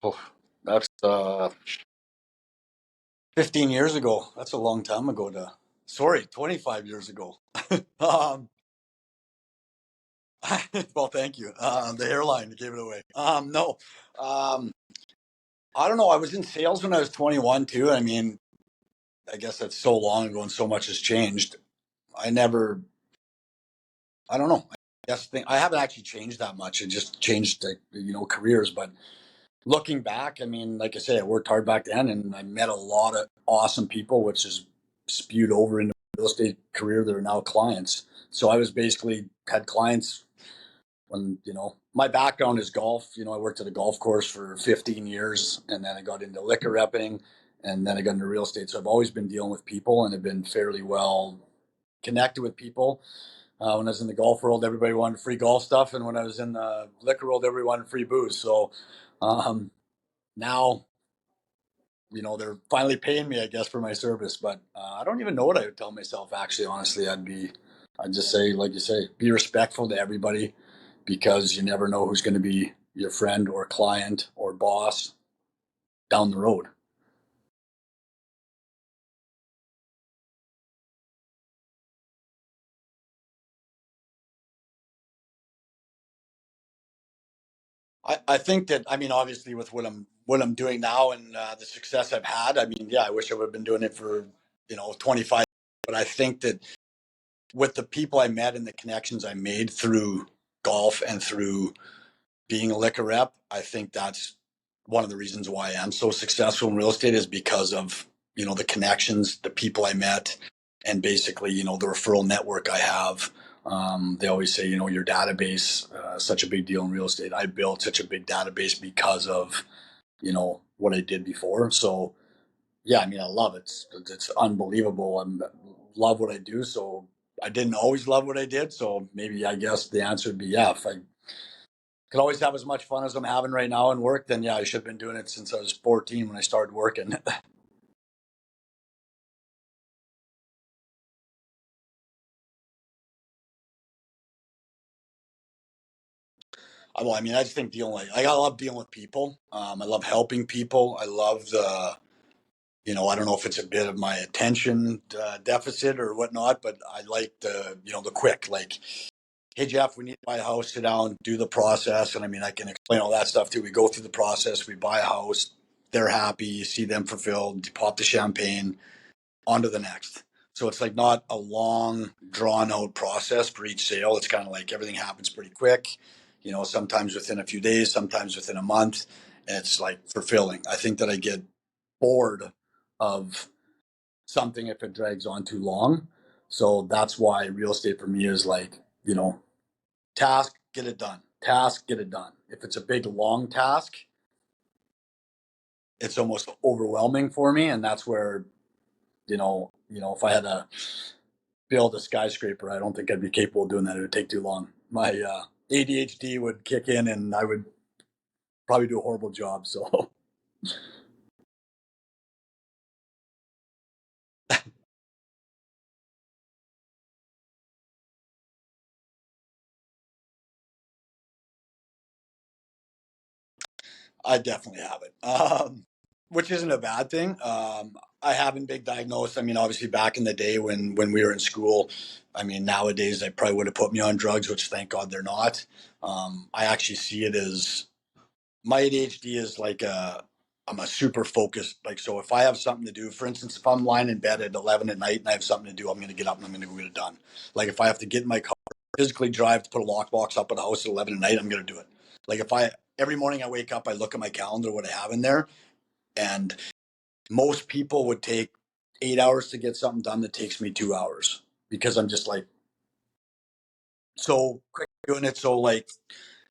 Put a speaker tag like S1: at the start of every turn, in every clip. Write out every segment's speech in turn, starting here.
S1: Oh, that's 15 years ago. That's a long time ago. Sorry, 25 years ago. um, well, thank you. The hairline gave it away. No, um, I don't know. I was in sales when I was 21 too. I mean, I guess that's so long ago and so much has changed. I never, I don't know. I haven't actually changed that much. It just changed, careers. But looking back, I mean, like I say, I worked hard back then and I met a lot of awesome people, which is spewed over into my real estate career that are now clients. So I was basically had clients when, my background is golf. I worked at a golf course for 15 years and then I got into liquor repping and then I got into real estate. So I've always been dealing with people and have been fairly well connected with people. When I was in the golf world, everybody wanted free golf stuff. And when I was in the liquor world, everybody wanted free booze. So um, now they're finally paying me, I guess, for my service. But I don't even know what I would tell myself. Actually, honestly, I'd just say, like you say, be respectful to everybody because you never know who's going to be your friend or client or boss down the road. I think that, I mean, obviously with what I'm doing now and the success I've had, I mean, yeah, I wish I would have been doing it for 25. But I think that with the people I met and the connections I made through golf and through being a liquor rep, I think that's one of the reasons why I am so successful in real estate is because of, the connections, the people I met, and basically, the referral network I have. They always say, your database, such a big deal in real estate. I built such a big database because of, what I did before. So yeah, I mean, I love it. It's unbelievable. Love what I do. So I didn't always love what I did. So maybe I guess the answer would be yeah. If I could always have as much fun as I'm having right now in work, then yeah, I should have been doing it since I was 14 when I started working. Well, I mean, I just think I love dealing with people. I love helping people. I love I don't know if it's a bit of my attention deficit or whatnot, but I like the quick, like, hey, Jeff, we need to buy a house, sit down, do the process. And I mean, I can explain all that stuff too. We go through the process, we buy a house, they're happy, you see them fulfilled, you pop the champagne, on to the next. So it's like not a long, drawn out process for each sale. It's kind of like everything happens pretty quick, sometimes within a few days, sometimes within a month. And it's like fulfilling. I think that I get bored of something if it drags on too long. So that's why real estate for me is like, task, get it done. Task, get it done. If it's a big, long task, it's almost overwhelming for me. And that's where, if I had to build a skyscraper, I don't think I'd be capable of doing that. It would take too long. My ADHD would kick in and I would probably do a horrible job. So I definitely have it, which isn't a bad thing. I haven't been diagnosed. I mean, obviously, back in the day when we were in school, I mean, nowadays they probably would have put me on drugs, which thank God they're not. I actually see it as my ADHD is like I'm a super focused. Like, so if I have something to do, for instance, if I'm lying in bed at 11 at night and I have something to do, I'm going to get up and I'm going to go get it done. Like, if I have to get in my car, physically drive to put a lockbox up at the house at 11 at night, I'm going to do it. Like, every morning I wake up, I look at my calendar, what I have in there, and most people would take 8 hours to get something done that takes me 2 hours because I'm just like so quick doing it. So like,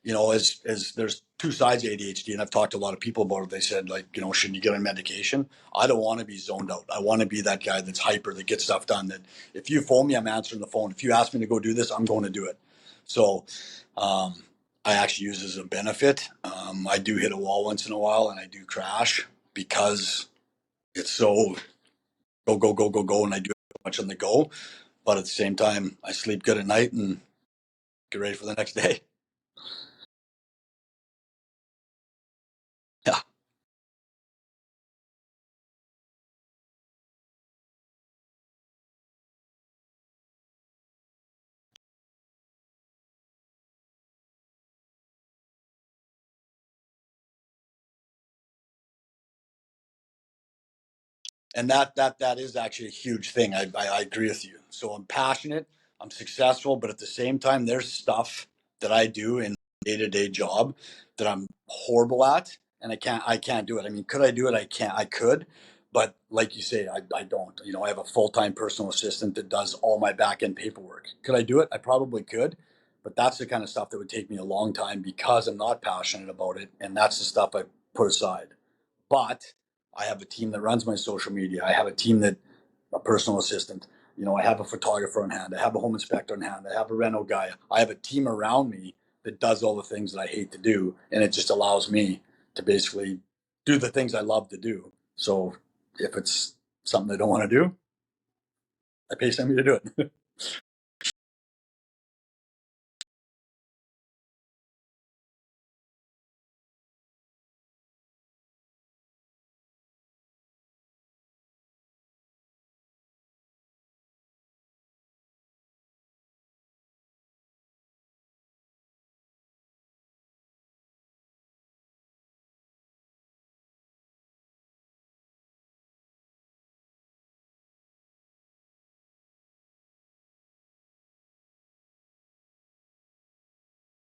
S1: as there's two sides of ADHD, and I've talked to a lot of people about it. They said, like, should you get on medication? I don't want to be zoned out. I want to be that guy that's hyper, that gets stuff done. That if you phone me, I'm answering the phone. If you ask me to go do this, I'm going to do it. So, I actually use it as a benefit. I do hit a wall once in a while, and I do crash because it's so go go go go go, and I do so much on the go. But at the same time, I sleep good at night and get ready for the next day. Yeah. And that is actually a huge thing. I agree with you. So I'm passionate, I'm successful, but at the same time, there's stuff that I do in day-to-day job that I'm horrible at, and I can't do it. I mean, could I do it? I could, but like you say, I don't. You know, I have a full-time personal assistant that does all my back-end paperwork. Could I do it? I probably could, but that's the kind of stuff that would take me a long time because I'm not passionate about it, and that's the stuff I put aside. But I have a team that runs my social media. I have a team that a personal assistant. You know, I have a photographer on hand. I have a home inspector on hand. I have a reno guy. I have a team around me that does all the things that I hate to do, and it just allows me to basically do the things I love to do. So if it's something I don't want to do, I pay somebody to do it.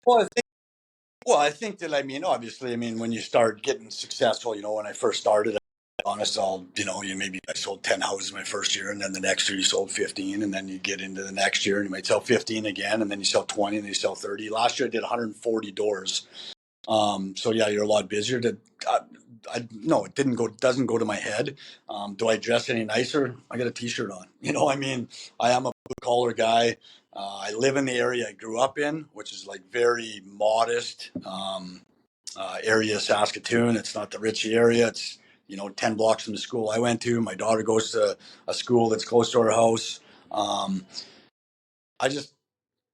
S1: Well, I think that obviously, when you start getting successful, when I first started, honest, maybe I sold 10 houses my first year, and then the next year you sold 15, and then you get into the next year and you might sell 15 again, and then you sell 20, and then you sell 30. Last year I did 140 doors. So yeah, you're a lot busier. No, it doesn't go to my head. Do I dress any nicer? I got a t-shirt on. I am a blue collar guy. I live in the area I grew up in, which is like very modest area of Saskatoon. It's not the Ritchie area. It's 10 blocks from the school I went to. My daughter goes to a school that's close to our house. Um, I just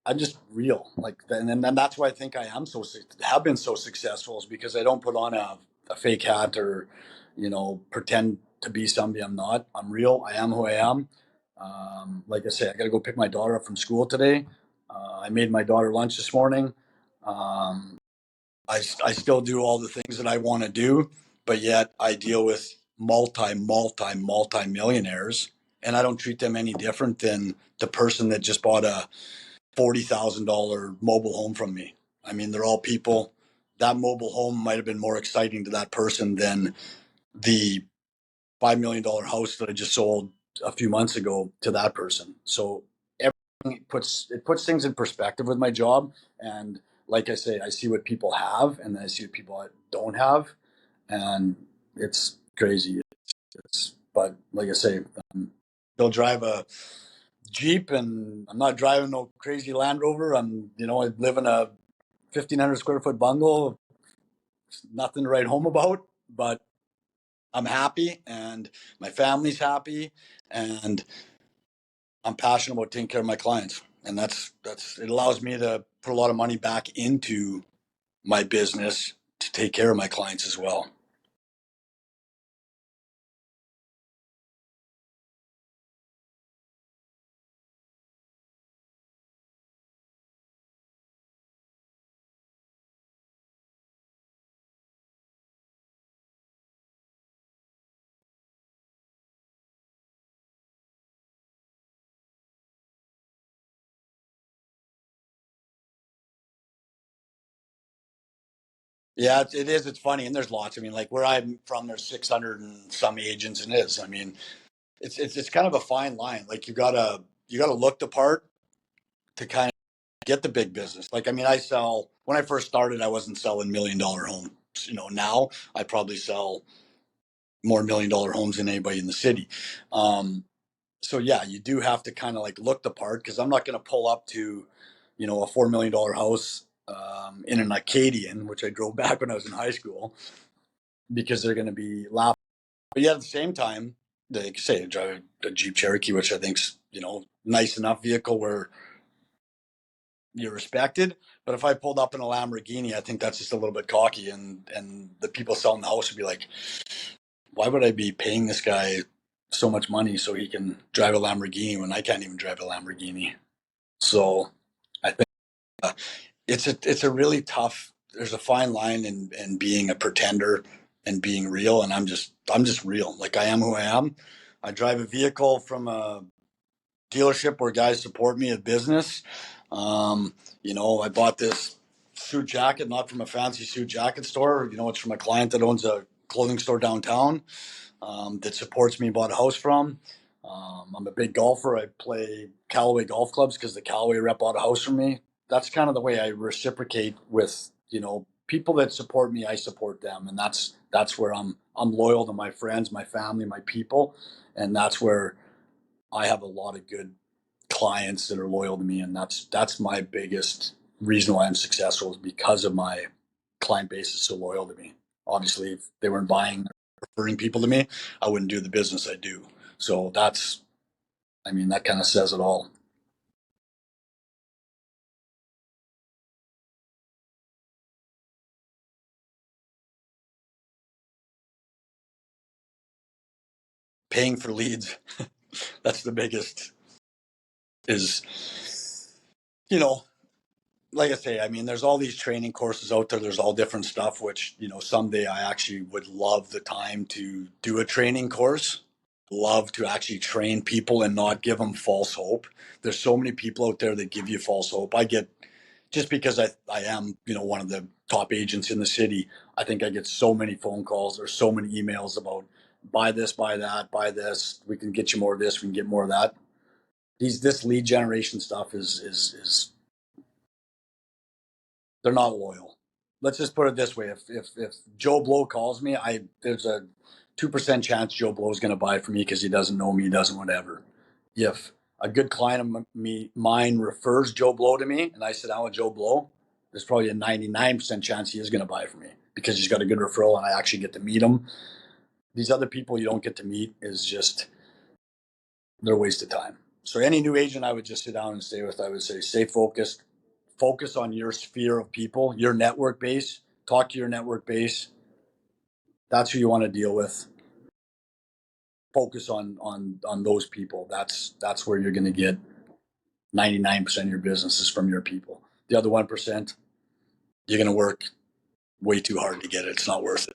S1: I'm just real, and that's why I think I have been so successful is because I don't put on a fake hat or, pretend to be somebody I'm not. I'm real. I am who I am. Like I say, I got to go pick my daughter up from school today. I made my daughter lunch this morning. Um, I still do all the things that I want to do, but yet I deal with multi millionaires, and I don't treat them any different than the person that just bought a $40,000 mobile home from me. They're all people. That mobile home might have been more exciting to that person than the $5 million house that I just sold a few months ago to that person. So everything puts things in perspective with my job. And like I say, I see what people have, and then I see what people don't have, and it's crazy. But like I say, they'll drive a Jeep, and I'm not driving no crazy Land Rover. I live in a 1,500 square foot bungalow. It's nothing to write home about, but I'm happy, and my family's happy, and I'm passionate about taking care of my clients. And it allows me to put a lot of money back into my business to take care of my clients as well. Yeah, it is. It's funny, and there's lots. Like where I'm from, there's 600 and some agents, and it's kind of a fine line. Like you gotta look the part to kind of get the big business. Like I sell when I first started, I wasn't selling $1 million homes. Now I probably sell more $1 million homes than anybody in the city. So yeah, you do have to kind of like look the part because I'm not going to pull up to, a $4 million house in an Acadian, which I drove back when I was in high school, because they're going to be laughing. But yet at the same time, like you say, I drive a Jeep Cherokee, which I think's nice enough vehicle where you're respected. But if I pulled up in a Lamborghini, I think that's just a little bit cocky, and the people selling the house would be like, why would I be paying this guy so much money so he can drive a Lamborghini when I can't even drive a Lamborghini? So I think it's a really tough. There's a fine line in being a pretender and being real, and I'm just real. Like I am who I am. I drive a vehicle from a dealership where guys support me at business. Um, I bought this suit jacket, not from a fancy suit jacket store. It's from a client that owns a clothing store downtown, that supports me, bought a house from. I'm a big golfer. I play Callaway golf clubs because the Callaway rep bought a house from me. That's kind of the way I reciprocate with, people that support me. I support them, and that's where I'm loyal to my friends, my family, my people, and that's where I have a lot of good clients that are loyal to me, and that's my biggest reason why I'm successful, is because of my client base is so loyal to me. Obviously, if they weren't buying or referring people to me, I wouldn't do the business I do. So that kind of says it all. Paying for leads, that's the biggest, is, you know, like I say, there's all these training courses out there. There's all different stuff, which, someday I actually would love the time to do a training course, love to actually train people and not give them false hope. There's so many people out there that give you false hope. I get, just because I am, one of the top agents in the city, I think I get so many phone calls or so many emails about buy this, buy that, buy this. We can get you more of this. We can get more of that. This lead generation stuff is they're not loyal. Let's just put it this way: if Joe Blow calls me, I there's a 2% chance Joe Blow is going to buy from me because he doesn't know me, he doesn't whatever. If a good client of mine refers Joe Blow to me, and I sit down with Joe Blow, there's probably a 99% chance he is going to buy from me because he's got a good referral, and I actually get to meet him. These other people you don't get to meet is just, they're a waste of time. So any new agent I would just sit down and stay with, I would say stay focused, focus on your sphere of people, your network base, talk to your network base. That's who you want to deal with. Focus on those people. That's where you're going to get 99% of your business is from your people. The other 1%, you're going to work way too hard to get it. It's not worth it.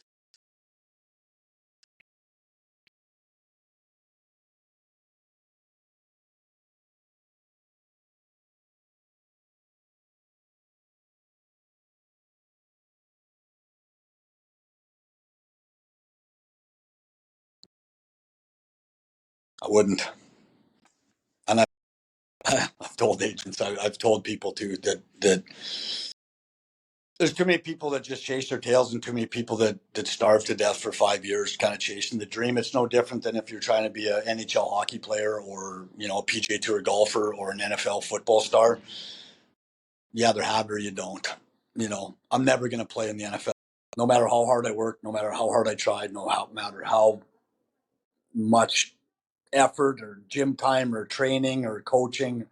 S1: I wouldn't. And I've told agents, I've told people too, that there's too many people that just chase their tails, and too many people that starve to death for 5 years kind of chasing the dream. It's no different than if you're trying to be an NHL hockey player, or a PGA Tour golfer, or an NFL football star. You either have it or you don't. I'm never going to play in the NFL, no matter how hard I work, no matter how hard I tried, no matter how much effort or gym time or training or coaching.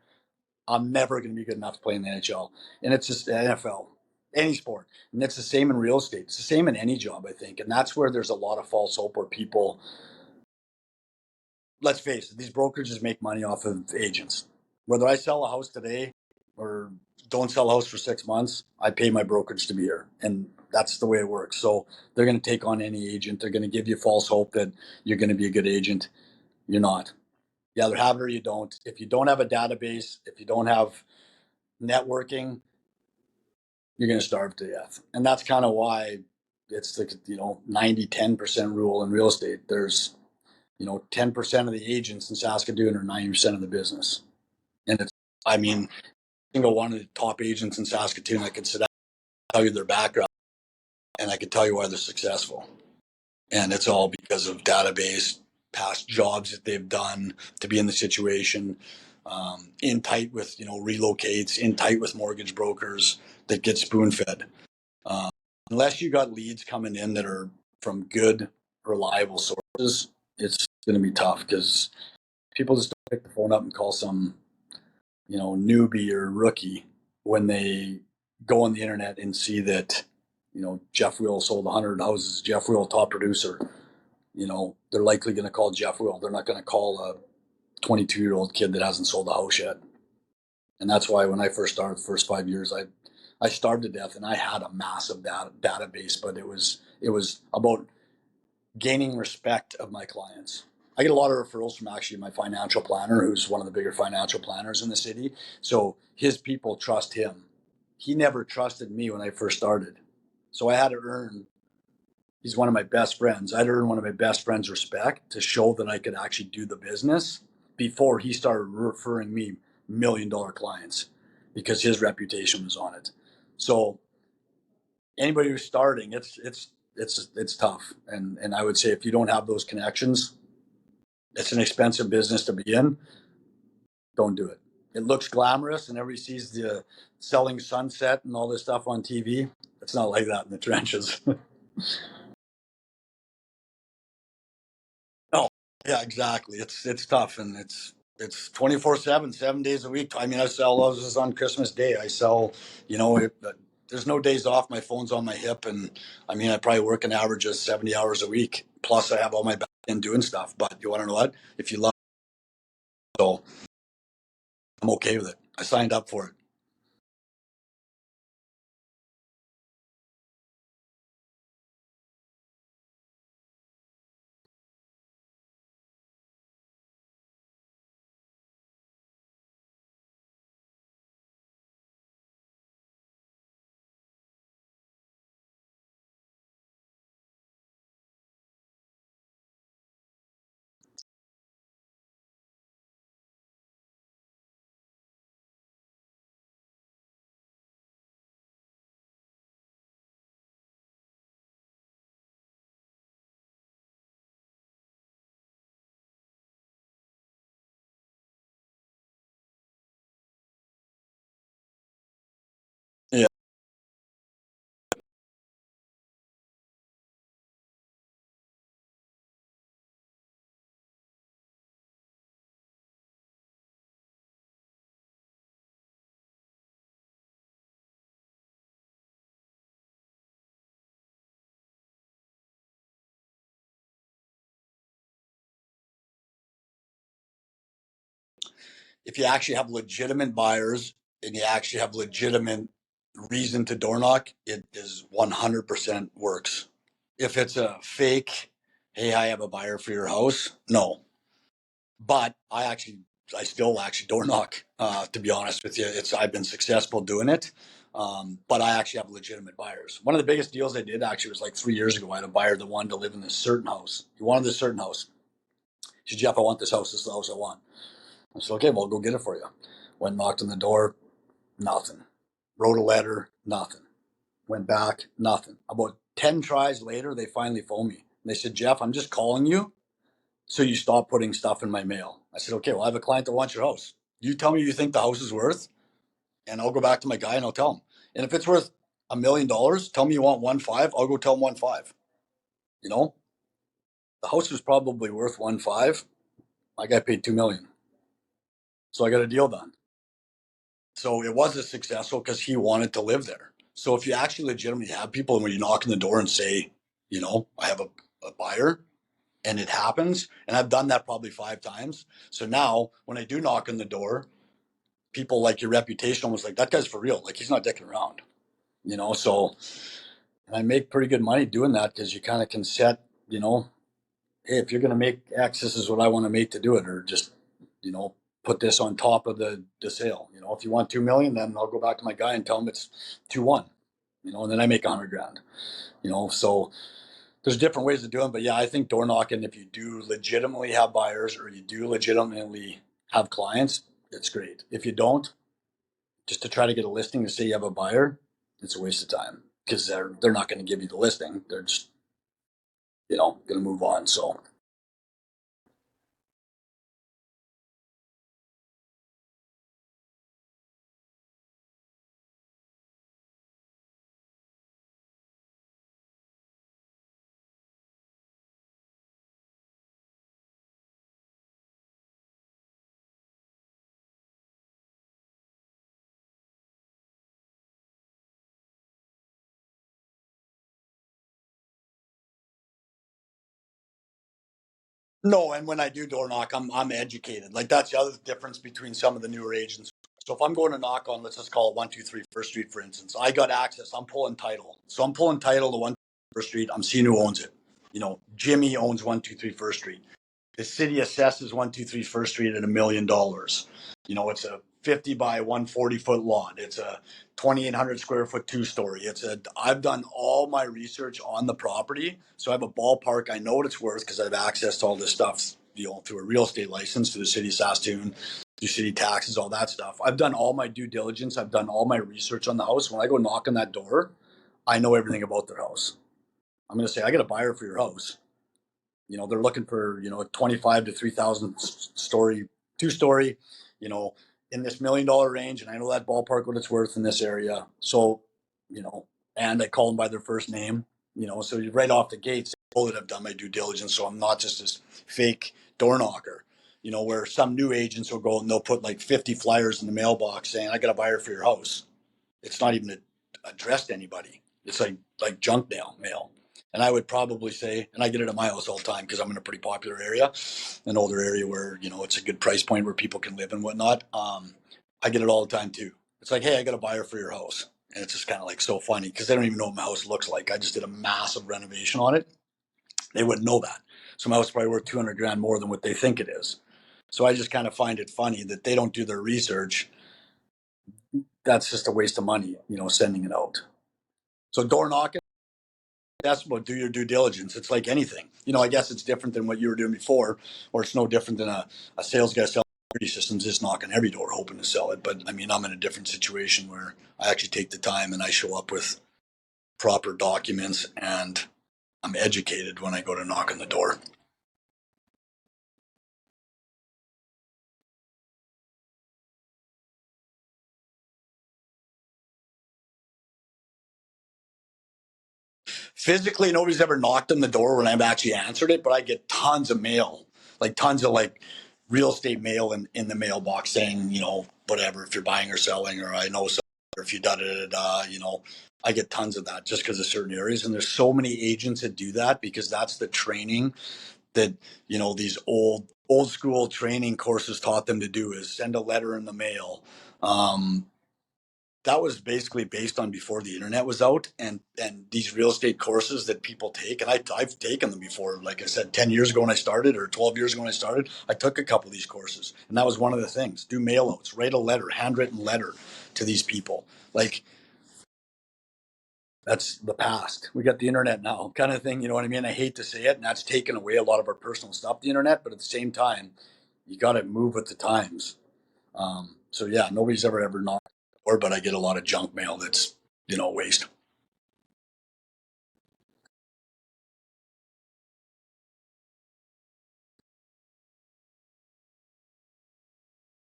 S1: I'm never going to be good enough to play in the NHL. And it's just the NFL, any sport. And it's the same in real estate. It's the same in any job, I think. And that's where there's a lot of false hope, where people, let's face it, these brokerages make money off of agents. Whether I sell a house today or don't sell a house for 6 months, I pay my brokerage to be here. And that's the way it works. So they're going to take on any agent. They're going to give you false hope that you're going to be a good agent. You're not. You either have it or you don't. If you don't have a database, if you don't have networking, you're going to starve to death. And that's kind of why it's the 90-10% rule in real estate. There's 10% of the agents in Saskatoon are 90% of the business. And it's, I mean, single one of the top agents in Saskatoon, I could sit down and tell you their background, and I could tell you why they're successful. And it's all because of database, past jobs that they've done to be in the situation, in tight with relocates, in tight with mortgage brokers that get spoon fed. Um, Unless you got leads coming in that are from good, reliable sources, it's going to be tough, because people just don't pick the phone up and call some newbie or rookie when they go on the internet and see that Jeff Will sold 100 houses. Jeff Will, top producer. They're likely going to call Jeff Will. They're not going to call a 22-year-old kid that hasn't sold a house yet. And that's why when I first started, the first 5 years, I starved to death, and I had a massive database, but it was about gaining respect of my clients. I get a lot of referrals from actually my financial planner, who's one of the bigger financial planners in the city. So his people trust him. He never trusted me when I first started. So I had to earn, he's one of my best friends. I had to earn one of my best friends' respect to show that I could actually do the business before he started referring me $1 million clients because his reputation was on it. So anybody who's starting, it's tough. And I would say if you don't have those connections, it's an expensive business to be in. Don't do it. It looks glamorous and everybody sees the selling sunset and all this stuff on TV. It's not like that in the trenches. No, yeah, exactly. It's tough and it's 24/7, 7 days a week. I mean, I sell houses on Christmas Day. I sell, you know, there's no days off. My phone's on my hip, and I mean, I probably work an average of 70 hours a week. Plus, I have all my back end doing stuff. But you want to know what? If you love it, so I'm okay with it. I signed up for it. Yeah. If you actually have legitimate buyers and you actually have legitimate reason to door knock, it is 100% works. If it's a fake, hey, I have a buyer for your house, no. But I still actually door knock. To be honest with you, I've been successful doing it. But I actually have legitimate buyers. One of the biggest deals I did actually was like 3 years ago. I had a buyer that wanted to live in this certain house. He wanted this certain house. He said, Jeff, I want this house. This is the house I want. I said, okay, well, I'll go get it for you. Went, knocked on the door, nothing. Wrote a letter, nothing. Went back, nothing. About 10 tries later, they finally phoned me. They said, Jeff, I'm just calling you so you stop putting stuff in my mail. I said, okay, well, I have a client that wants your house. You tell me you think the house is worth, and I'll go back to my guy and I'll tell him. And if it's worth $1 million, tell me you want 1.5. I'll go tell him 1.5. You know, the house is probably worth 1.5. I got paid 2 million, so I got a deal done. So it was a successful because he wanted to live there. So if you actually legitimately have people, and when you knock on the door and say, you know, I have a buyer, and it happens, and I've done that probably 5 times. So now when I do knock on the door, people like your reputation almost like that guy's for real. Like he's not dicking around, you know. So and I make pretty good money doing that because you kind of can set, you know, hey, if you're going to make X, this is what I want to make to do it, or just, you know, put this on top of the sale. You know, if you want 2 million, then I'll go back to my guy and tell him it's 2-1. You know, and then I make 100 grand. You know, so there's different ways of doing it, but yeah, I think door knocking, if you do legitimately have buyers or you do legitimately have clients, it's great. If you don't, just to try to get a listing to say you have a buyer, it's a waste of time because they're not going to give you the listing. They're just, you know, going to move on. So no, and when I do door knock, I'm educated. Like that's the other difference between some of the newer agents. So if I'm going to knock on, let's just call it 123 First Street, for instance, I got access. I'm pulling title. So I'm pulling title to 123 First Street. I'm seeing who owns it. You know, Jimmy owns 123 First Street. The city assesses 123 First Street at $1 million. It's a 50 by 140-foot lot. It's a 2,800 square foot 2-story. I've done all my research on the property. So I have a ballpark. I know what it's worth because I have access to all this stuff, through a real estate license, through the city of Saskatoon, through city taxes, all that stuff. I've done all my due diligence. I've done all my research on the house. When I go knock on that door, I know everything about their house. I'm going to say, I got a buyer for your house. They're looking for, a 25 to 3,000 story, 2-story, you know, in this $1 million range. And I know that ballpark what it's worth in this area. So, and I call them by their first name, so you right off the gates, I know that I've done my due diligence. So I'm not just this fake door knocker, where some new agents will go and they'll put like 50 flyers in the mailbox saying, I got a buyer for your house. It's not even addressed to anybody. It's like junk mail. And I would probably say, and I get it at my house all the time because I'm in a pretty popular area, an older area where it's a good price point where people can live and whatnot. I get it all the time too. It's like, hey, I got a buyer for your house, and it's just kind of like so funny because they don't even know what my house looks like. I just did a massive renovation on it. They wouldn't know that. So my house is probably worth 200 grand more than what they think it is. So I just kind of find it funny that they don't do their research. That's just a waste of money, sending it out. So door knocking, that's about do your due diligence. It's like anything. I guess it's different than what you were doing before, or it's no different than a sales guy selling security systems just knocking every door hoping to sell it. But I mean, I'm in a different situation where I actually take the time and I show up with proper documents and I'm educated when I go to knock on the door. Physically, nobody's ever knocked on the door when I've actually answered it, but I get tons of mail, like tons of like real estate mail in the mailbox saying, whatever, if you're buying or selling, or I know someone, or if you da da da da, I get tons of that just because of certain areas. And there's so many agents that do that because that's the training that, these old school training courses taught them to do is send a letter in the mail. That was basically based on before the internet was out, and these real estate courses that people take, and I've taken them before. Like I said, 10 years ago when I started, or 12 years ago when I started, I took a couple of these courses, and that was one of the things. Do mail outs, write a letter, handwritten letter to these people. Like, that's the past. We got the internet now, kind of thing. You know what I mean? I hate to say it, and that's taken away a lot of our personal stuff, the internet, but at the same time, you got to move with the times. So yeah, nobody's ever knocked on the door, but I get a lot of junk mail that's waste.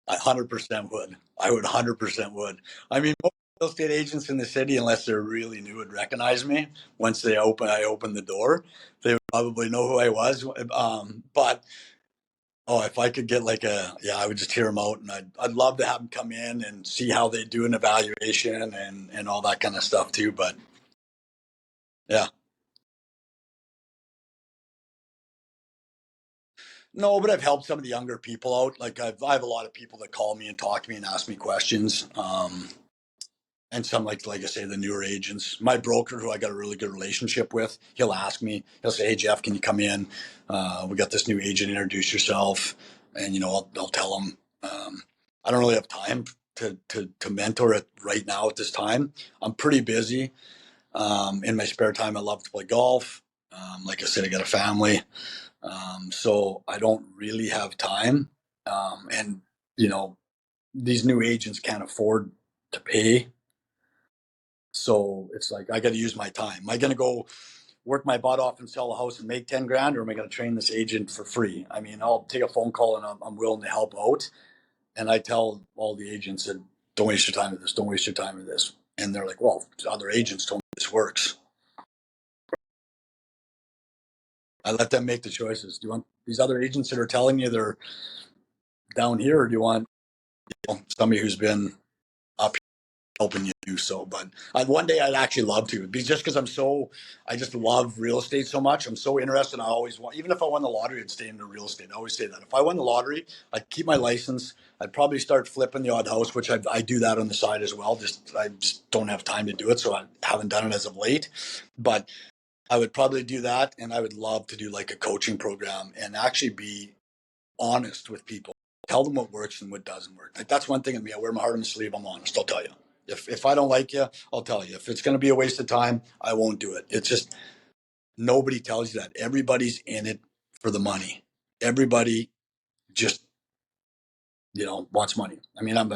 S1: 100% would. I would 100% would. I mean, most real estate agents in the city, unless they're really new, would recognize me. Once I open the door, they would probably know who I was. But oh, if I could get yeah, I would just hear them out, and I'd love to have them come in and see how they do an evaluation and all that kind of stuff too. But yeah. No, but I've helped some of the younger people out. Like I have a lot of people that call me and talk to me and ask me questions. And some like I say, the newer agents. My broker, who I got a really good relationship with, he'll ask me. He'll say, "Hey Jeff, can you come in? We got this new agent. Introduce yourself." And I'll tell him. I don't really have time to mentor it right now at this time. I'm pretty busy. In my spare time, I love to play golf. Like I said, I got a family. So I don't really have time. And you know, these new agents can't afford to pay. So it's like I got to use my time. Am I going to go work my butt off and sell a house and make 10 grand, or am I going to train this agent for free? I mean, I'll take a phone call and I'm willing to help out. And I tell all the agents that don't waste your time with this. Don't waste your time with this. And they're like, well, other agents told me this works. I let them make the choices. Do you want these other agents that are telling you they're down here, or do you want somebody who's been up helping you do so? But one day I'd actually love to, just because I just love real estate so much. I'm so interested. I always want, even if I won the lottery, I'd stay into real estate. I always say that if I won the lottery, I'd keep my license. I'd probably start flipping the odd house, which I do that on the side as well. I just don't have time to do it, so I haven't done it as of late. But I would probably do that, and I would love to do like a coaching program and actually be honest with people. Tell them what works and what doesn't work. Like that's one thing in me. I wear my heart on my sleeve. I'm honest. I'll tell you. If I don't like you, I'll tell you. If it's going to be a waste of time, I won't do it. It's just nobody tells you that. Everybody's in it for the money. Everybody just wants money. I mean, I'm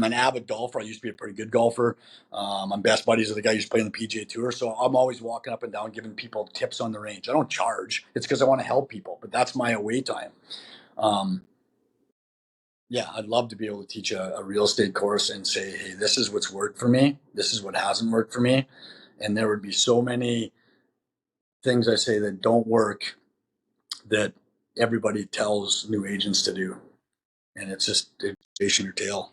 S1: an avid golfer. I used to be a pretty good golfer. I'm best buddies with the guy who's playing the PGA Tour. So I'm always walking up and down giving people tips on the range. I don't charge. It's because I want to help people, but that's my away time. Um, yeah, I'd love to be able to teach a real estate course and say, hey, this is what's worked for me. This is what hasn't worked for me. And there would be so many things I say that don't work that everybody tells new agents to do. And it's just chasing your tail.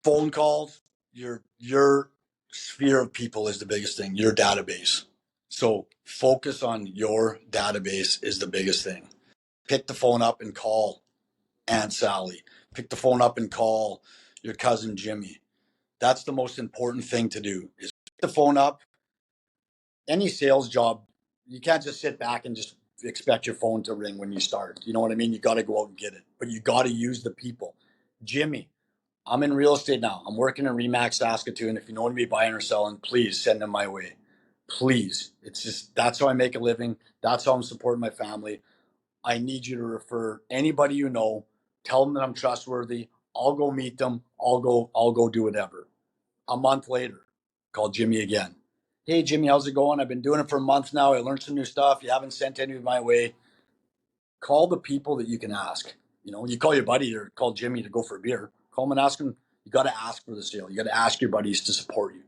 S1: Phone calls, your sphere of people is the biggest thing, your database. So focus on your database is the biggest thing. Pick the phone up and call Aunt Sally. Pick the phone up and call your cousin Jimmy. That's the most important thing to do is pick the phone up. Any sales job, you can't just sit back and just expect your phone to ring when you start. You know what I mean? You got to go out and get it, but you got to use the people. Jimmy, I'm in real estate now. I'm working in Remax, Saskatoon. If you know what to be buying or selling, please send them my way. Please. It's just, that's how I make a living. That's how I'm supporting my family. I need you to refer anybody you know. Tell them that I'm trustworthy. I'll go meet them. I'll go do whatever. A month later, call Jimmy again. Hey Jimmy, how's it going? I've been doing it for a month now. I learned some new stuff. You haven't sent any of my way. Call the people that you can ask. You call your buddy or call Jimmy to go for a beer. Call him and ask him. You got to ask for the sale. You got to ask your buddies to support you.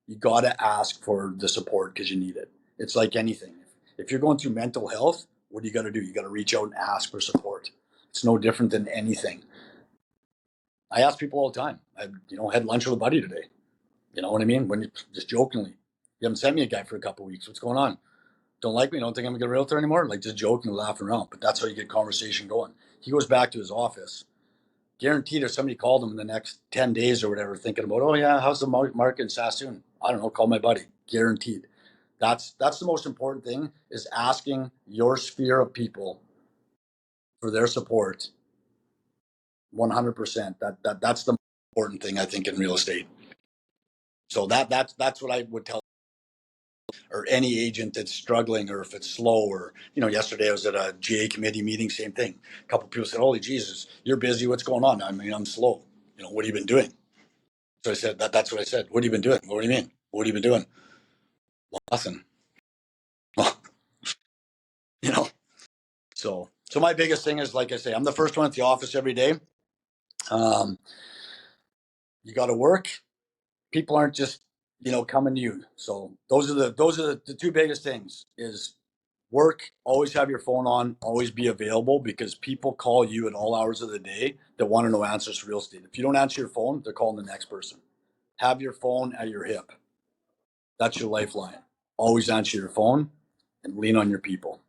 S1: You got to ask for the support because you need it. It's like anything. If you're going through mental health, what do? You got to reach out and ask for support. It's no different than anything. I ask people all the time. I had lunch with a buddy today. You know what I mean? When just jokingly, you haven't sent me a guy for a couple of weeks. What's going on? Don't like me? Don't think I'm a good realtor anymore? Like just joking, laughing around. But that's how you get conversation going. He goes back to his office. Guaranteed, if somebody called him in the next 10 days or whatever, thinking about, oh yeah, how's the market in Sassoon? I don't know. Call my buddy. Guaranteed. That's the most important thing is asking your sphere of people for their support. 100%. That's the most important thing I think in real estate. So that's what I would tell or any agent that's struggling or if it's slow or yesterday I was at a GA committee meeting, same thing. A couple of people said, holy Jesus, you're busy, what's going on? I mean, I'm slow. What have you been doing? So I said that's what I said. What have you been doing? What do you mean? What have you been doing? Well, nothing. Well, you know so my biggest thing is, like I say, I'm the first one at the office every day. um, you got to work. People aren't just coming to you. So those are the two biggest things is work, always have your phone on, always be available because people call you at all hours of the day that want to know answers for real estate. If you don't answer your phone, they're calling the next person. Have your phone at your hip. That's your lifeline. Always answer your phone and lean on your people.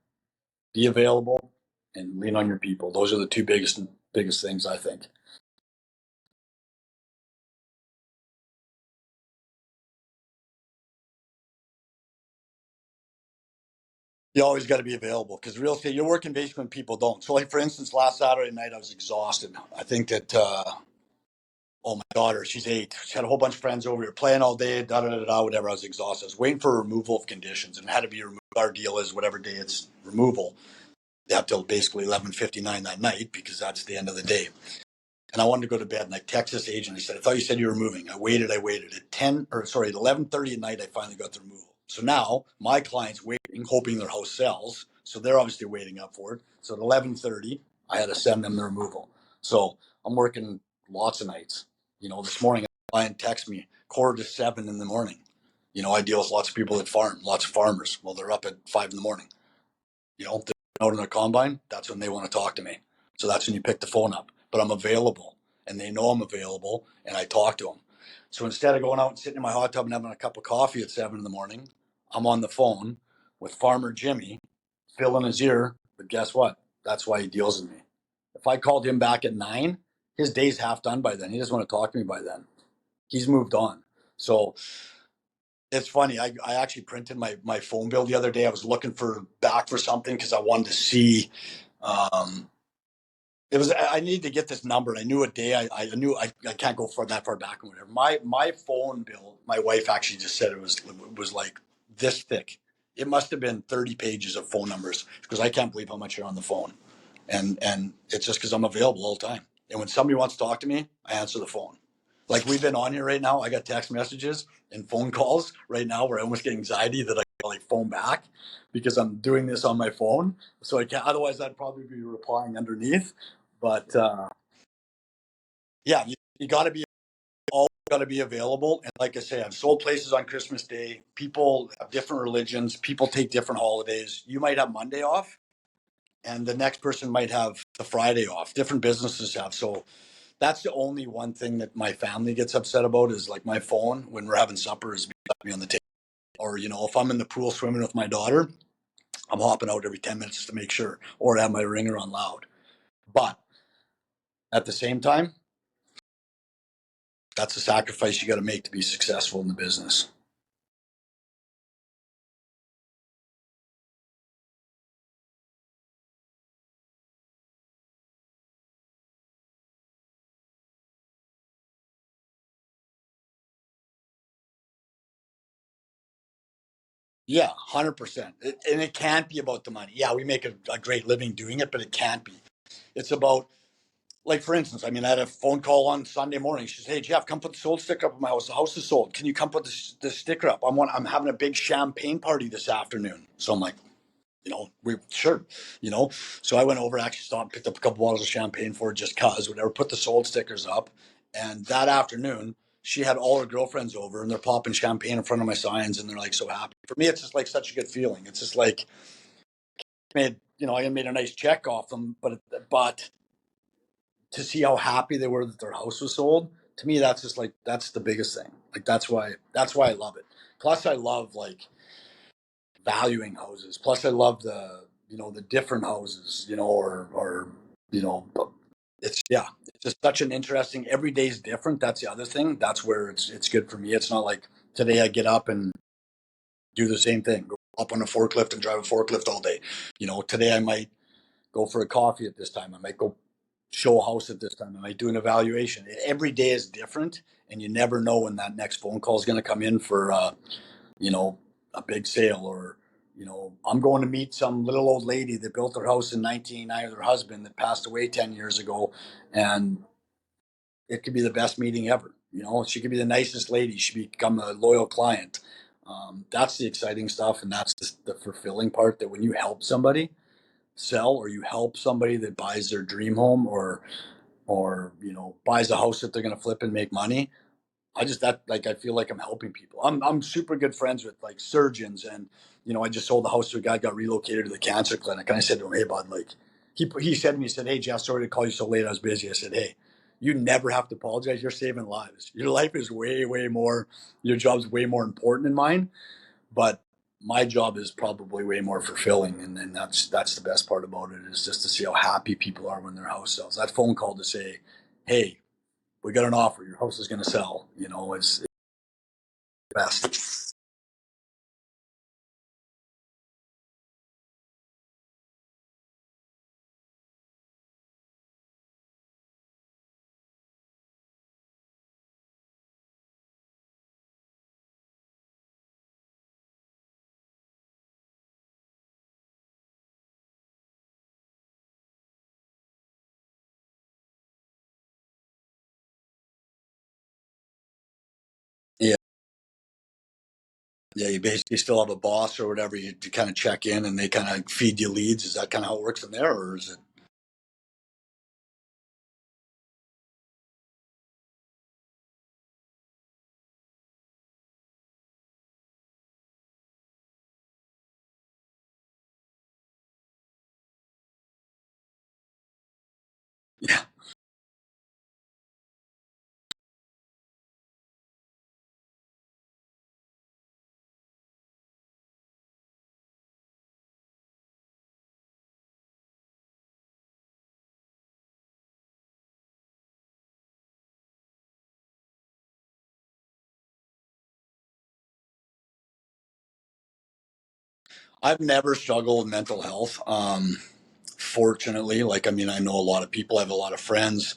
S1: Be available and lean on your people. Those are the two biggest things I think. You always got to be available because real estate, you're working basically when people don't. So, like for instance, last Saturday night, I was exhausted. I think that, oh, my daughter, she's 8. She had a whole bunch of friends over here playing all day, da da da da, whatever. I was exhausted. I was waiting for removal of conditions and it had to be removed. Our deal is whatever day it's removal, they have till basically 11:59 that night because that's the end of the day. And I wanted to go to bed. And I texted this agent. I said, I thought you said you were moving. I waited. At 10 or sorry, at 11:30 at night, I finally got the removal. So now my client's waiting, hoping their house sells. So they're obviously waiting up for it. So at 11:30, I had to send them the removal. So I'm working lots of nights. This morning, a client texted me 6:45 in the morning. I deal with lots of people that farm, lots of farmers. Well, they're up at 5 in the morning. They're out in their combine. That's when they want to talk to me. So that's when you pick the phone up. but I'm available, and they know I'm available, and I talk to them. So instead of going out and sitting in my hot tub and having a cup of coffee at 7 in the morning, I'm on the phone with Farmer Jimmy, filling his ear. But guess what? That's why he deals with me. If I called him back at 9, his day's half done by then. He doesn't want to talk to me by then. He's moved on. So it's funny. I actually printed my phone bill the other day. I was looking for back for something because I wanted to see. Um, it was I needed to get this number. And I knew a day. I knew I can't go far that far back or whatever. My phone bill. My wife actually just said it was like this thick. It must have been 30 pages of phone numbers because I can't believe how much you're on the phone, and it's just because I'm available all the time. And when somebody wants to talk to me, I answer the phone. Like we've been on here right now. I got text messages and phone calls right now where I almost get anxiety that I like phone back because I'm doing this on my phone. So I can't. Otherwise, I'd probably be replying underneath. But yeah, you got to be all got to be available. And like I say, I've sold places on Christmas Day. People have different religions. People take different holidays. You might have Monday off, and the next person might have the Friday off. Different businesses have. So that's the only one thing that my family gets upset about is like my phone when we're having supper is me on the table. Or, if I'm in the pool swimming with my daughter, I'm hopping out every 10 minutes to make sure, or have my ringer on loud. But at the same time, that's a sacrifice you got to make to be successful in the business. Yeah, 100%. And it can't be about the money. Yeah, we make a great living doing it, but it can't be. It's about, like, for instance, I mean, I had a phone call on Sunday morning. She says, "Hey, Jeff, come put the sold sticker up in my house. The house is sold. Can you come put the sticker up? I'm having a big champagne party this afternoon." So I'm like, we sure, you know. So I went over, actually stopped, picked up a couple bottles of champagne for her just cause, whatever. Put the sold stickers up, and that afternoon she had all her girlfriends over, and they're popping champagne in front of my signs, and they're like so happy. For me, it's just like such a good feeling. It's just like I made a nice check off them, but to see how happy they were that their house was sold, to me, that's just like that's the biggest thing. Like that's why I love it. Plus, I love like valuing houses. Plus, I love the different houses, or but it's just such an interesting. Every day is different. That's the other thing. That's where it's good for me. It's not like today I get up and do the same thing. Go up on a forklift and drive a forklift all day. Today I might go for a coffee at this time. I might go show a house at this time. I might do an evaluation. Every day is different, and you never know when that next phone call is going to come in for you know, a big sale, or, I'm going to meet some little old lady that built her house in 1990 with her husband that passed away 10 years ago. And it could be the best meeting ever. She could be the nicest lady. She become a loyal client. That's the exciting stuff. And that's the fulfilling part, that when you help somebody sell, or you help somebody that buys their dream home, or, buys a house that they're going to flip and make money. I feel like I'm helping people. I'm super good friends with like surgeons, and I just sold the house to a guy, got relocated to the cancer clinic, and I said to him, "Hey, bud, like he said to me, he said, 'Hey, Jeff, sorry to call you so late. I was busy.' I said, 'Hey, you never have to apologize. You're saving lives. Your life is way, way more. Your job's way more important than mine, but my job is probably way more fulfilling, and that's the best part about it, is just to see how happy people are when their house sells. That phone call to say, 'Hey, we got an offer. Your house is going to sell.' Is best. Yeah, yeah. You basically still have a boss or whatever. You kind of check in, and they kind of feed you leads. Is that kind of how it works in there, or is it? Yeah, I've never struggled with mental health. Fortunately, like, I mean, I know a lot of people, I have a lot of friends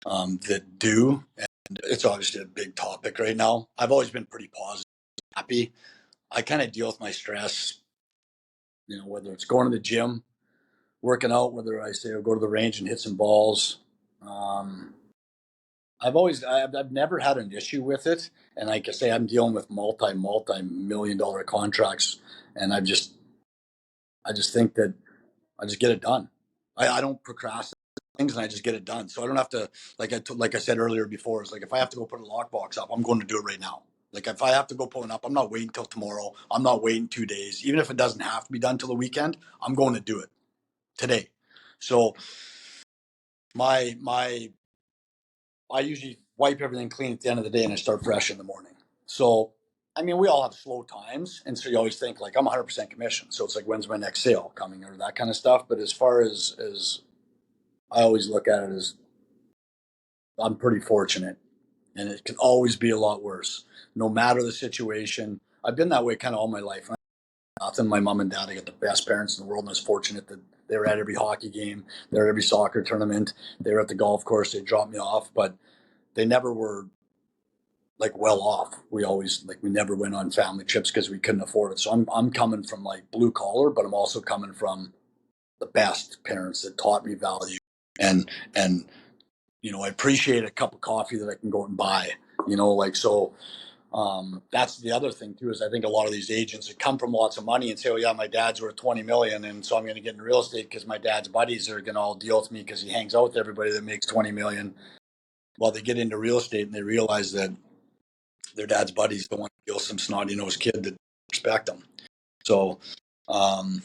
S1: that do. And it's obviously a big topic right now. I've always been pretty positive, happy. I kind of deal with my stress, whether it's going to the gym, working out, whether I say I'll go to the range and hit some balls. Um, I've never had an issue with it. And like I say, I'm dealing with multi million dollar contracts. And I just think that I just get it done. I don't procrastinate things, and I just get it done. So I don't have to, like I said earlier before, it's like if I have to go put a lockbox up, I'm going to do it right now. Like if I have to go put one up, I'm not waiting till tomorrow. I'm not waiting 2 days. Even if it doesn't have to be done till the weekend, I'm going to do it today. So my I usually wipe everything clean at the end of the day, and I start fresh in the morning. So I mean, we all have slow times, and so you always think like I'm 100% commission. So it's like when's my next sale coming or that kind of stuff. But as far as I always look at it as I'm pretty fortunate, and it can always be a lot worse, no matter the situation. I've been that way kind of all my life. Nothing. My mom and dad, I got the best parents in the world, and I was fortunate that they were at every hockey game, they were at every soccer tournament, they were at the golf course. They dropped me off, but they never were like well off. We never went on family trips because we couldn't afford it. So I'm coming from like blue collar, but I'm also coming from the best parents that taught me value and I appreciate a cup of coffee that I can go and buy, like so. That's the other thing too is I think a lot of these agents that come from lots of money and say, "Oh yeah, my dad's worth 20 million, and so I'm going to get in real estate because my dad's buddies are going to all deal with me because he hangs out with everybody that makes 20 million." Well, they get into real estate and they realize that their dad's buddies don't want to deal with some snotty nosed kid that respect them. So, um,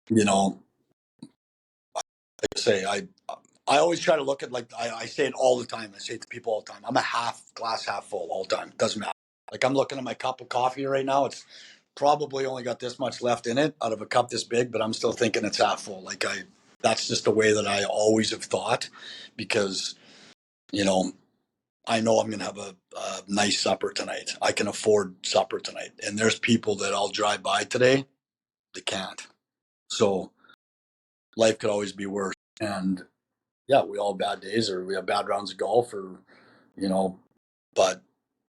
S1: you know, like I say, I always try to look at like I say it all the time. I say it to people all the time. I'm a half glass half full all the time. It doesn't matter. Like I'm looking at my cup of coffee right now. It's probably only got this much left in it out of a cup this big, but I'm still thinking it's half full. That's just the way that I always have thought, because you know I know I'm going to have a nice supper tonight. I can afford supper tonight, and there's people that I'll drive by today that can't. So life could always be worse, and yeah, we all have bad days or we have bad rounds of golf or, you know, but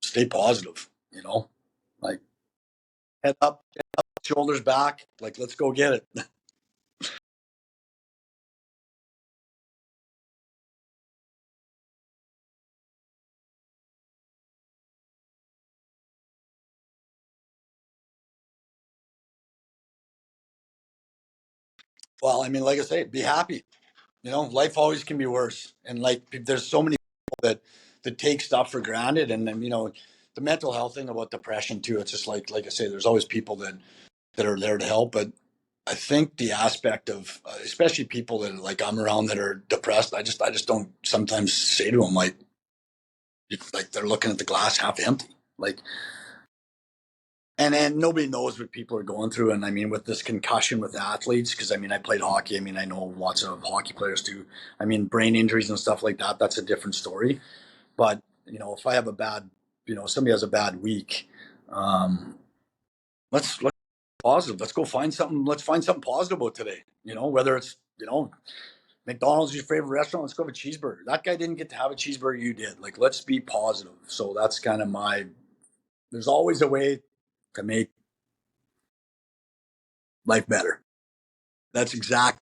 S1: stay positive, like head up, shoulders back, like let's go get it. Well, I mean, like I say, be happy. Life always can be worse. And like, there's so many people that take stuff for granted. And then, the mental health thing about depression too, it's just like I say, there's always people that are there to help. But I think the aspect of, especially people that like I'm around that are depressed, I just don't sometimes say to them like they're looking at the glass half empty. Like, and nobody knows what people are going through. And I mean, with this concussion with athletes, because I mean, I played hockey. I mean, I know lots of hockey players do. I mean, brain injuries and stuff like that, that's a different story. But, if I have a bad, somebody has a bad week, um, let's positive. Let's go find something. Let's find something positive about today. Whether it's, McDonald's your favorite restaurant, let's go have a cheeseburger. That guy didn't get to have a cheeseburger, you did. Like, let's be positive. So that's kind of there's always a way to make life better. That's exact.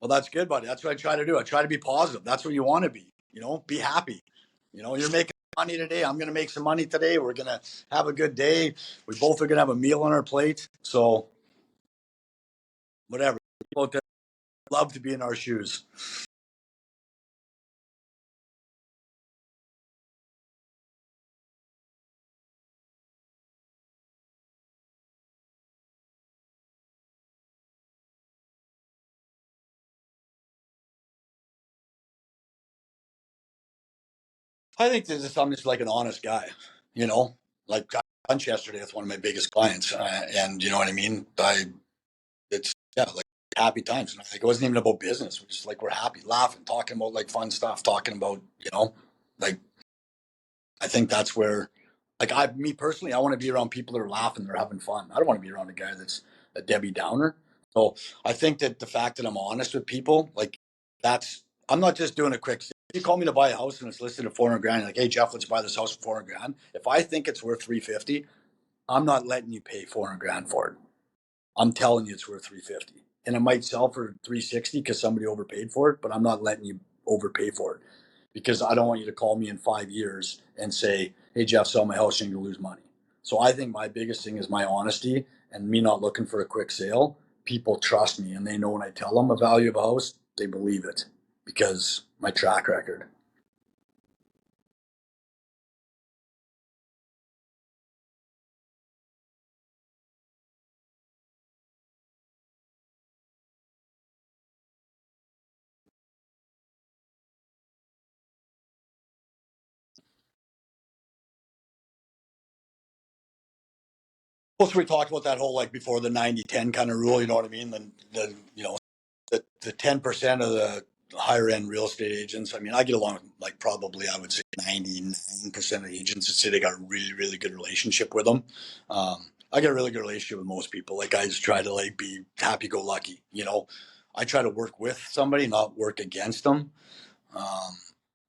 S1: Well, that's good, buddy. That's what I try to do. I try to be positive. That's what you want to be. Be happy. You're making money today. I'm going to make some money today. We're going to have a good day. We both are going to have a meal on our plate. So, whatever. People out there love to be in our shoes. I think this is I'm just like an honest guy. You know, like I had lunch yesterday with one of my biggest clients, and you know what I mean. It's yeah, like happy times. Like it wasn't even about business. We're just like we're happy, laughing, talking about like fun stuff, talking about like I think that's where, like, me personally, I want to be around people that are laughing, they're having fun. I don't want to be around a guy that's a Debbie Downer. So I think that the fact that I'm honest with people, like, I'm not just doing a quick. If you call me to buy a house and it's listed at 400 grand, like, hey Jeff, let's buy this house for 400 grand. If I think it's worth 350, I'm not letting you pay 400 grand for it. I'm telling you it's worth 350. And it might sell for 360 because somebody overpaid for it, but I'm not letting you overpay for it because I don't want you to call me in 5 years and say, hey, Jeff, sell my house and you're going to lose money. So I think my biggest thing is my honesty and me not looking for a quick sale. People trust me and they know when I tell them a value of a house, they believe it because my track record. Plus, we talked about that whole like before the 90-10 kind of rule, you know what I mean? The 10% of the higher end real estate agents. I mean, I get along with like probably I would say 99% of the agents that say they got a really, really good relationship with them. I get a really good relationship with most people. Like I just try to like be happy go lucky, you know. I try to work with somebody, not work against them. Um,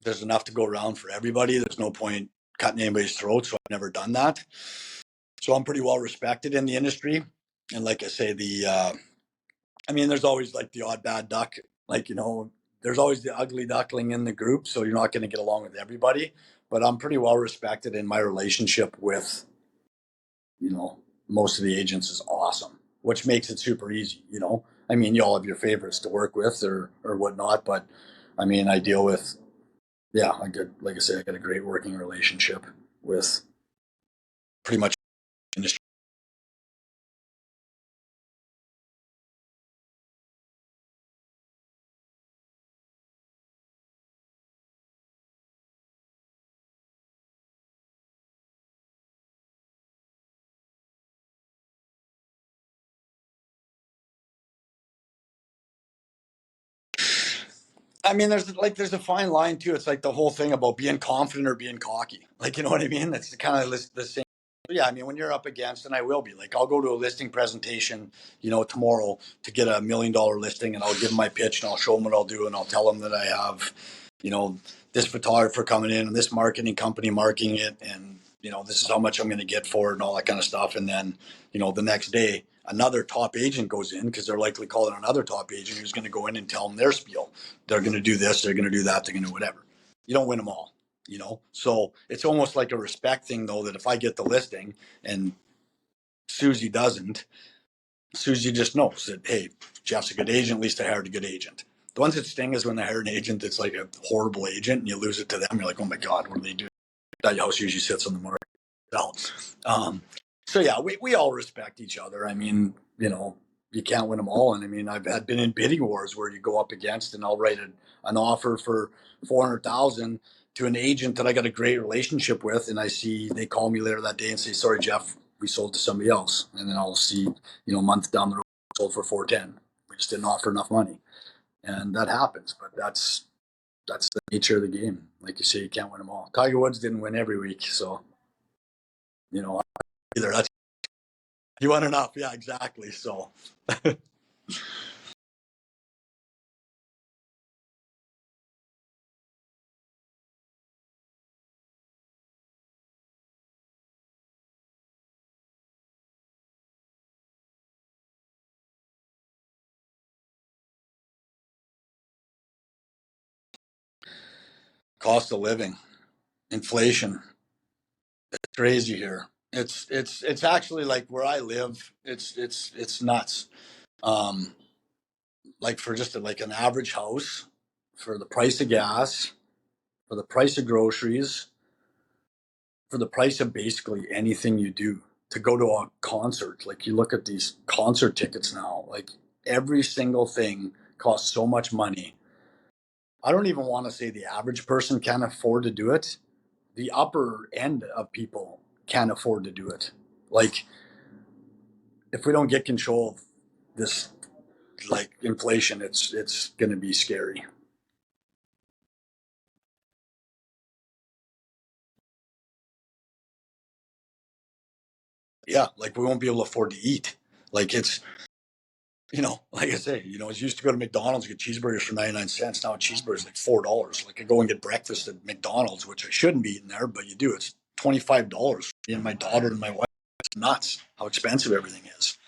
S1: there's enough to go around for everybody. There's no point cutting anybody's throat, so I've never done that. So I'm pretty well respected in the industry. And like I say, I mean, there's always like the odd bad duck. Like, you know, there's always the ugly duckling in the group. So you're not going to get along with everybody. But I'm pretty well respected in my relationship with, you know, most of the agents is awesome, which makes it super easy, you know. I mean, you all have your favorites to work with or whatnot. But I mean, I deal with, yeah, I get, like I said, I got a great working relationship with pretty much industry. I mean, there's a fine line too. It's like the whole thing about being confident or being cocky. Like, you know what I mean? That's kind of the same. Yeah, I mean, when you're up against, and I will be like, I'll go to a listing presentation, you know, tomorrow to get $1 million listing, and I'll give them my pitch, and I'll show them what I'll do, and I'll tell them that I have, you know, this photographer coming in and this marketing company marketing it, and you know, this is how much I'm going to get for it, and all that kind of stuff. And then, you know, the next day, another top agent goes in because they're likely calling another top agent who's going to go in and tell them their spiel. They're going to do this, they're going to do that, they're going to do whatever. You don't win them all, you know. So it's almost like a respect thing, though, that if I get the listing and Susie doesn't, Susie just knows that, hey, Jeff's a good agent. At least I hired a good agent. The ones that sting is when they hire an agent that's like a horrible agent and you lose it to them. You're like, oh my God, what are they doing? That house usually sits on the market. Um, so yeah, we all respect each other. I mean, you know, you can't win them all. And I mean, I've had been in bidding wars where you go up against, and I'll write an offer for 400,000 to an agent that I got a great relationship with, and I see they call me later that day and say, "Sorry, Jeff, we sold to somebody else," and then I'll see, you know, a month down the road, sold for 410. We just didn't offer enough money, and that happens. But that's the nature of the game. Like you say, you can't win them all. Tiger Woods didn't win every week, so you know, either that's he won enough. Yeah, exactly. So cost of living, inflation, it's crazy here. It's actually like where I live. It's nuts. Um, like for just like an average house, for the price of gas, for the price of groceries, for the price of basically anything you do to go to a concert. Like you look at these concert tickets now, like every single thing costs so much money. I don't even want to say the average person can afford to do it. The upper end of people can't afford to do it. Like if we don't get control of this like inflation, it's going to be scary. Yeah, like we won't be able to afford to eat. Like it's, like I say, I used to go to McDonald's get cheeseburgers for 99 cents. Now a cheeseburger is like $4. Like I go and get breakfast at McDonald's, which I shouldn't be eating there, but you do. It's $25 for me and my daughter and my wife. It's nuts how expensive everything is.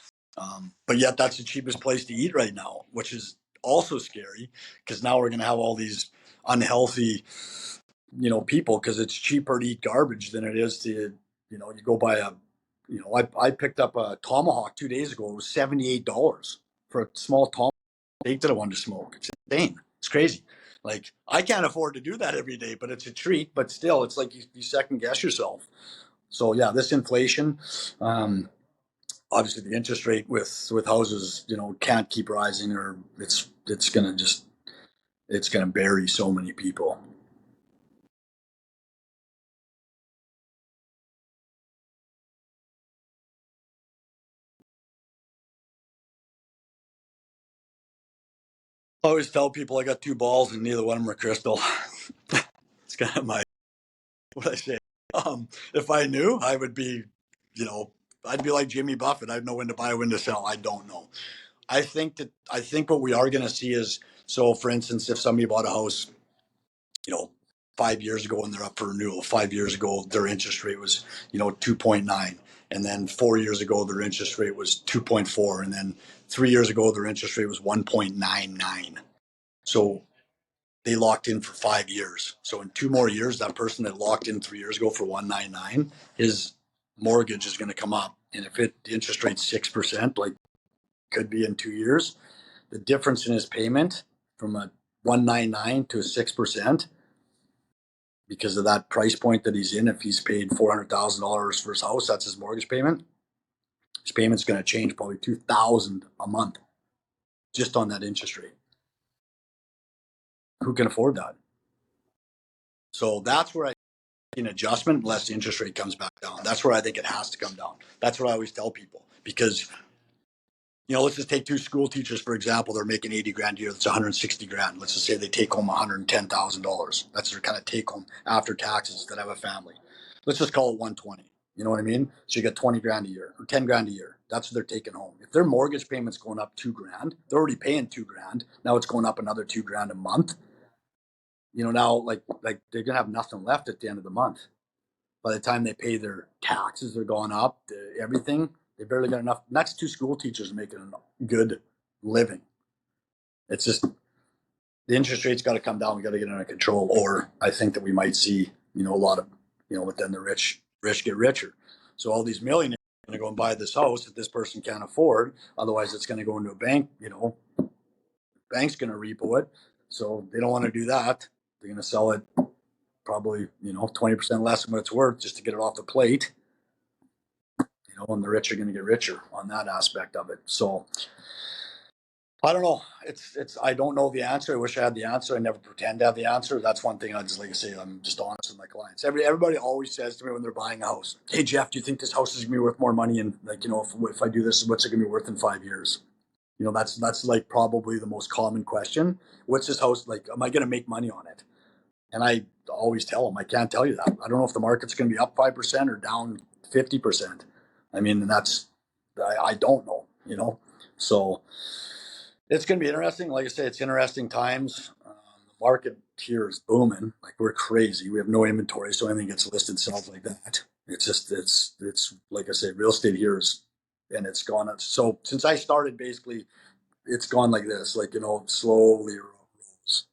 S1: But yet that's the cheapest place to eat right now, which is also scary because now we're going to have all these unhealthy, people because it's cheaper to eat garbage than it is to, you go buy I picked up a tomahawk 2 days ago. It was $78 for a small tomahawk steak that I wanted to smoke. It's insane. It's crazy. Like I can't afford to do that every day, but it's a treat. But still, it's like you second guess yourself. So yeah, this inflation, obviously the interest rate with houses, can't keep rising, or it's gonna bury so many people. I always tell people I got two balls and neither one of them are crystal. It's kind of what I say. If I knew, I would be, you know, I'd be like Jimmy Buffett. I'd know when to buy, when to sell. I don't know. I think what we are going to see is, so for instance, if somebody bought a house, you know, 5 years ago and they're up for renewal, 5 years ago their interest rate was, 2.9, and then 4 years ago their interest rate was 2.4, and then 3 years ago their interest rate was 1.99. So they locked in for 5 years. So in 2 more years, that person that locked in 3 years ago for 199, his mortgage is going to come up. And if the interest rate's 6%, like could be in 2 years, the difference in his payment from a 199 to a 6%, because of that price point that he's in, if he's paid $400,000 for his house, that's his mortgage payment. His payment's going to change probably 2,000 a month just on that interest rate. Who can afford that? So that's where an adjustment unless the interest rate comes back down. That's where I think it has to come down. That's what I always tell people because let's just take two school teachers for example. They're making 80 grand a year. That's 160 grand. Let's just say they take home $110,000. That's their kind of take home after taxes that have a family. Let's just call it 120. You know what I mean? So you get 20 grand a year or 10 grand a year. That's what they're taking home. If their mortgage payment's going up 2 grand, they're already paying 2 grand. Now it's going up another 2 grand a month. Now like they're gonna have nothing left at the end of the month. By the time they pay their taxes, they're going up, everything. They barely got enough. And that's two school teachers making a good living. It's just the interest rates got to come down. We got to get it under control, or I think that we might see, a lot of, but then the rich get richer. So all these millionaires are going to go and buy this house that this person can't afford. Otherwise, it's going to go into a bank. Bank's going to repo it. So they don't want to do that. They're going to sell it probably 20% less than what it's worth just to get it off the plate. And the rich are going to get richer on that aspect of it. So I don't know. I don't know the answer. I wish I had the answer. I never pretend to have the answer. That's one thing I just like to say. I'm just honest with my clients. Everybody always says to me when they're buying a house, "Hey Jeff, do you think this house is going to be worth more money? And like if I do this, what's it going to be worth in 5 years?" That's like probably the most common question. What's this house like? Am I going to make money on it? And I always tell them I can't tell you that. I don't know if the market's going to be up 5% or down 50%. I mean, I don't know. So it's going to be interesting. Like I say, it's interesting times. The market here is booming. Like we're crazy. We have no inventory, so anything gets listed sells like that. It's just it's like I say, real estate here is, and it's gone up. So since I started, basically, it's gone like this, like slowly rose.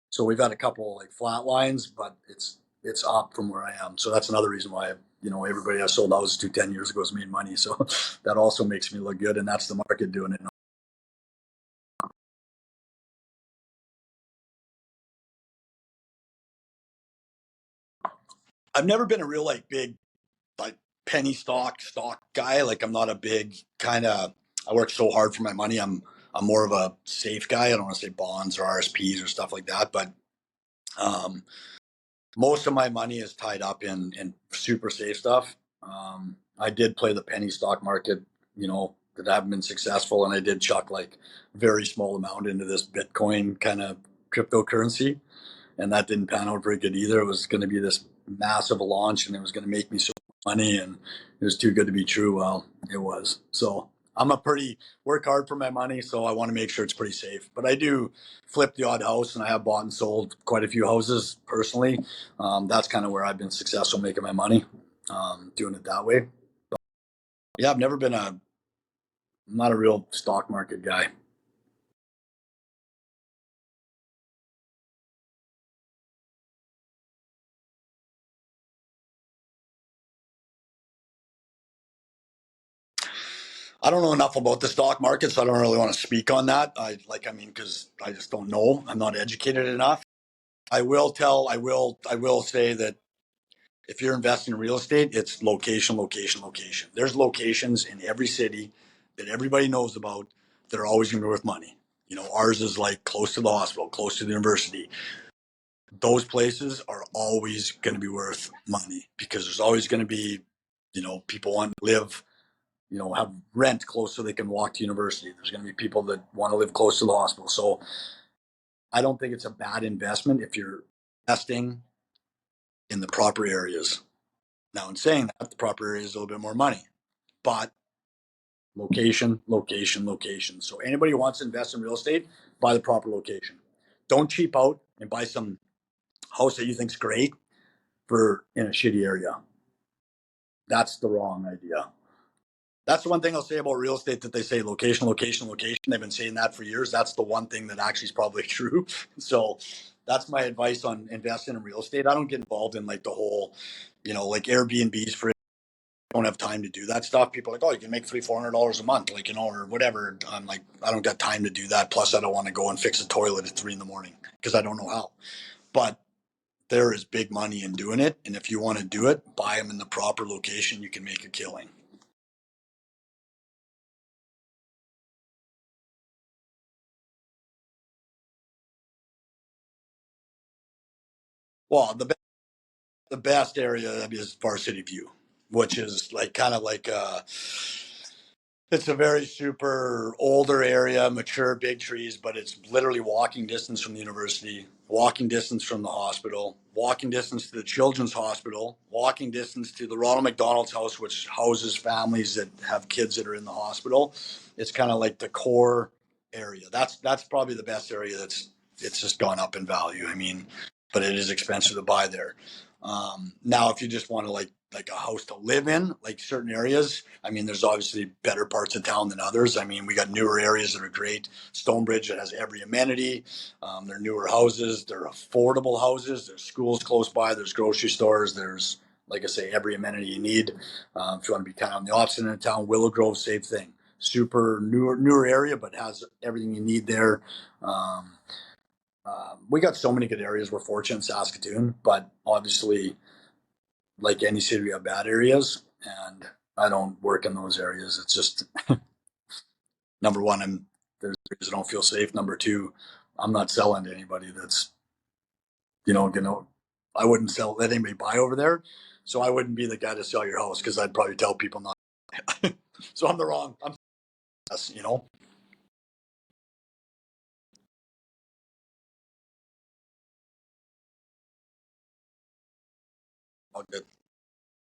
S1: So we've had a couple like flat lines, but it's up from where I am. So that's another reason why everybody I sold houses to 10 years ago has made money. So that also makes me look good, and that's the market doing it. I've never been a real like big like penny stock guy. Like I'm not a big kind of. I work so hard for my money. I'm more of a safe guy. I don't want to say bonds or RSPs or stuff like that, but um, most of my money is tied up in super safe stuff. I did play the penny stock market, that haven't been successful, and I did chuck like very small amount into this Bitcoin kind of cryptocurrency, and that didn't pan out very good either. It was going to be this massive launch, and it was going to make me so money, and it was too good to be true. Well, it was. So I'm a pretty work hard for my money, so I want to make sure it's pretty safe. But I do flip the odd house, and I have bought and sold quite a few houses personally. That's kind of where I've been successful making my money, doing it that way. Yeah, I've never been a, I'm not a real stock market guy. I don't know enough about the stock market, so I don't really want to speak on that. I mean, because I just don't know. I'm not educated enough. I will say that if you're investing in real estate, it's location, location, location. There's locations in every city that everybody knows about that are always going to be worth money. You know, ours is like close to the hospital, close to the university. Those places are always going to be worth money because there's always going to be, you know, people want to live, you know, have rent close so they can walk to university. There's going to be people that want to live close to the hospital. So I don't think it's a bad investment if you're investing in the proper areas. Now, in saying that, the proper area is a little bit more money, but location, location, location. So anybody who wants to invest in real estate, buy the proper location. Don't cheap out and buy some house that you think's great for in a shitty area. That's the wrong idea. That's the one thing I'll say about real estate that they say location, location, location. They've been saying that for years. That's the one thing that actually is probably true. So that's my advice on investing in real estate. I don't get involved in like the whole, you know, like Airbnbs for don't have time to do that stuff. People are like, oh, you can make $300-400 a month, like, you know, or whatever. I'm like, I don't got time to do that. Plus, I don't want to go and fix a toilet at 3 in the morning because I don't know how. But there is big money in doing it, and if you want to do it, buy them in the proper location. You can make a killing. Well, the best area is Varsity View, which is like kind of like it's a very super older area, mature, big trees, but it's literally walking distance from the university, walking distance from the hospital, walking distance to the children's hospital, walking distance to the Ronald McDonald's house, which houses families that have kids that are in the hospital. It's kind of like the core area. That's probably the best area. That's it's just gone up in value. I mean, but it is expensive to buy there. Now, if you just want to like a house to live in, like certain areas, I mean, there's obviously better parts of town than others. I mean, we got newer areas that are great. Stonebridge that has every amenity. They're newer houses. They're affordable houses. There's schools close by. There's grocery stores. There's, like I say, every amenity you need. If you want to be kind of on the opposite end of town, Willow Grove, same thing. Super newer area, but has everything you need there. Um, we got so many good areas. We're fortunate in Saskatoon, but obviously, like any city, we have bad areas, and I don't work in those areas. It's just number one, there's areas I don't feel safe. Number two, I'm not selling to anybody that's I wouldn't let anybody buy over there, so I wouldn't be the guy to sell your house because I'd probably tell people not. So I'm the wrong. I'm you know. All good.